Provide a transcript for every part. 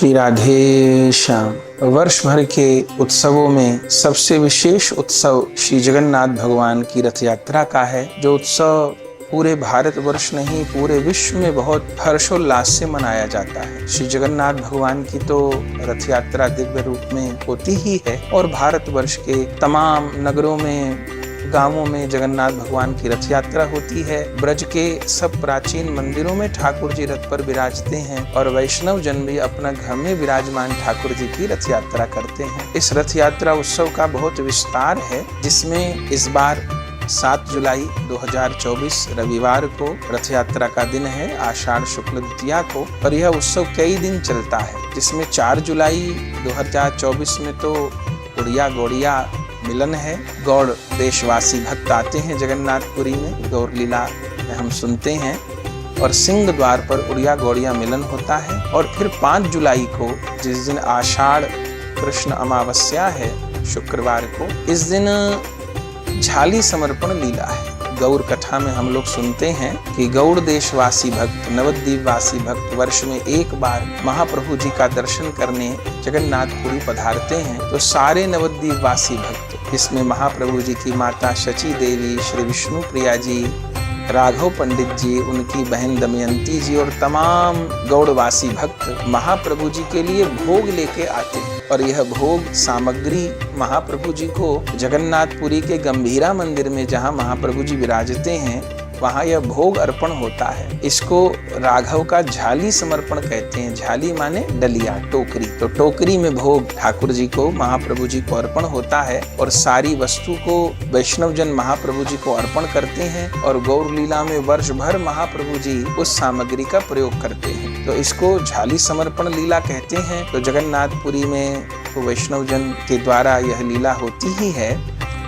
श्री राधे श्याम। वर्ष भर के उत्सवों में सबसे विशेष उत्सव श्री जगन्नाथ भगवान की रथ यात्रा का है, जो उत्सव पूरे भारतवर्ष नहीं पूरे विश्व में बहुत हर्षोल्लास से मनाया जाता है। श्री जगन्नाथ भगवान की तो रथ यात्रा दिव्य रूप में होती ही है और भारतवर्ष के तमाम नगरों में, गांवों में जगन्नाथ भगवान की रथ यात्रा होती है। ब्रज के सब प्राचीन मंदिरों में ठाकुर जी रथ पर विराजते हैं और वैष्णव जन भी अपना घर में विराजमान ठाकुर जी की रथ यात्रा करते हैं। इस रथ यात्रा उत्सव का बहुत विस्तार है, जिसमें इस बार 7 जुलाई 2024 रविवार को रथ यात्रा का दिन है, आषाढ़ शुक्ल द्वितीया को, और यह उत्सव कई दिन चलता है। जिसमें 4 जुलाई 2024 में तो उड़िया गौड़िया मिलन है। गौड़ देशवासी भक्त आते हैं जगन्नाथपुरी में, गौर लीला में हम सुनते हैं, और सिंह द्वार पर उड़िया गौड़िया मिलन होता है। और फिर 5 जुलाई को, जिस दिन आषाढ़ कृष्ण अमावस्या है, शुक्रवार को, इस दिन झाली समर्पण लीला है। गौर कथा में हम लोग सुनते हैं कि गौड़ देशवासी भक्त, नवद्वीपवासी भक्त वर्ष में एक बार महाप्रभु जी का दर्शन करने जगन्नाथपुरी पधारते हैं। तो सारे नवद्वीपवासी भक्त, इसमें महाप्रभु जी की माता शची देवी, श्री विष्णु प्रिया जी, राघव पंडित जी, उनकी बहन दमयंती जी और तमाम गौड़वासी भक्त महाप्रभु जी के लिए भोग लेके आते हैं। और यह भोग सामग्री महाप्रभु जी को जगन्नाथपुरी के गंभीरा मंदिर में, जहां महाप्रभु जी विराजते हैं, वहां यह भोग अर्पण होता है। इसको राघव का झाली समर्पण कहते हैं। झाली माने डलिया, टोकरी। तो टोकरी में भोग ठाकुर जी को, महाप्रभु जी को अर्पण होता है और सारी वस्तु को वैष्णव जन महाप्रभु जी को अर्पण करते हैं। और गौर लीला में वर्ष भर महाप्रभु जी उस सामग्री का प्रयोग करते हैं, तो इसको झाली समर्पण लीला कहते हैं। तो जगन्नाथपुरी में तो वैष्णव जन के द्वारा यह लीला होती ही है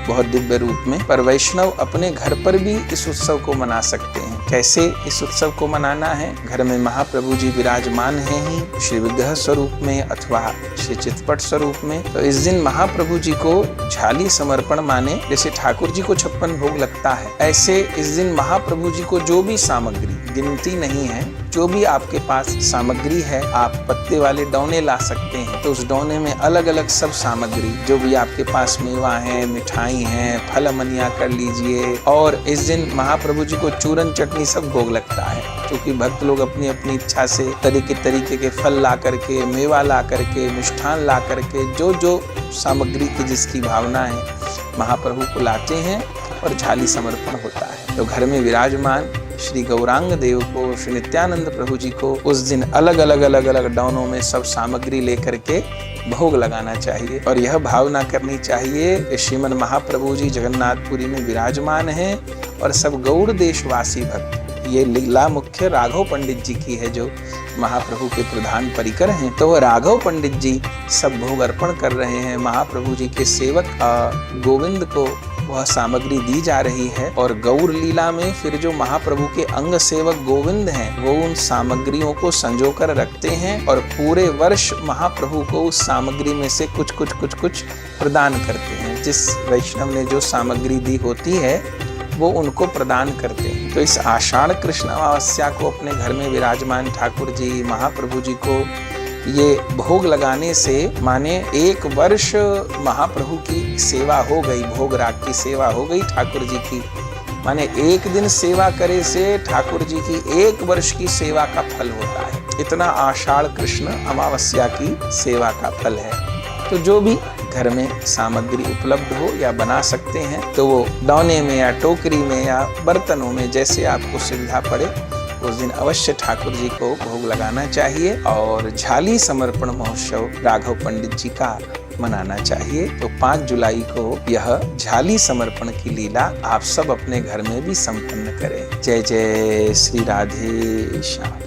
बहुत दिव्य रूप में। पर वैष्णव अपने घर पर भी इस उत्सव को मना सकते हैं। कैसे इस उत्सव को मनाना है? घर में महाप्रभु जी विराजमान हैं ही, श्री विग्रह स्वरूप में अथवा श्री चितपट स्वरूप में। तो इस दिन महाप्रभु जी को झाली समर्पण माने, जैसे ठाकुर जी को 56 भोग लगता है, ऐसे इस दिन महाप्रभु जी को जो भी सामग्री, गिनती नहीं है, जो भी आपके पास सामग्री है, आप पत्ते वाले डौने ला सकते हैं। तो उस डौने में अलग अलग सब सामग्री, जो भी आपके पास मेवा है, मिठाई है, फल मनिया कर लीजिए। और इस दिन महाप्रभु जी को चूरन चटनी सब भोग लगता है, क्योंकि भक्त लोग अपनी अपनी इच्छा से तरीके के फल ला करके, मेवा ला करके, मिष्ठान ला करके, जो सामग्री की जिसकी भावना है, महाप्रभु को लाते हैं और झाली समर्पण होता है। तो घर में विराजमान श्री गौरांग देव को, श्री नित्यानंद प्रभु जी को उस दिन अलग अलग डौनों में सब सामग्री लेकर के भोग लगाना चाहिए। और यह भावना करनी चाहिए कि श्रीमन महाप्रभु जी जगन्नाथपुरी में विराजमान हैं और सब गौड़ देशवासी भक्त। ये लीला मुख्य राघव पंडित जी की है, जो महाप्रभु के प्रधान परिकर हैं। तो राघव पंडित जी सब भोग अर्पण कर रहे हैं। महाप्रभु जी के सेवक गोविंद को वह सामग्री दी जा रही है। और गौर लीला में फिर जो महाप्रभु के अंग सेवक गोविंद हैं, वो उन सामग्रियों को संजो कर रखते हैं और पूरे वर्ष महाप्रभु को उस सामग्री में से कुछ प्रदान करते हैं। जिस वैष्णव ने जो सामग्री दी होती है, वो उनको प्रदान करते हैं। तो इस आषाढ़ कृष्ण अमावस्या को अपने घर में विराजमान ठाकुर जी, महाप्रभु जी को ये भोग लगाने से माने 1 वर्ष महाप्रभु की सेवा हो गई, भोग राग की सेवा हो गई ठाकुर जी की। माने 1 दिन सेवा करे से ठाकुर जी की 1 वर्ष की सेवा का फल होता है। इतना आषाढ़ कृष्ण अमावस्या की सेवा का फल है। तो जो भी घर में सामग्री उपलब्ध हो या बना सकते हैं, तो वो डौने में या टोकरी में या बर्तनों में, जैसे आपको सुविधा पड़े, उस दिन अवश्य ठाकुर जी को भोग लगाना चाहिए। और झाली समर्पण महोत्सव राघव पंडित जी का मनाना चाहिए। तो 5 जुलाई को यह झाली समर्पण की लीला आप सब अपने घर में भी संपन्न करें। जय जय श्री राधे श्याम।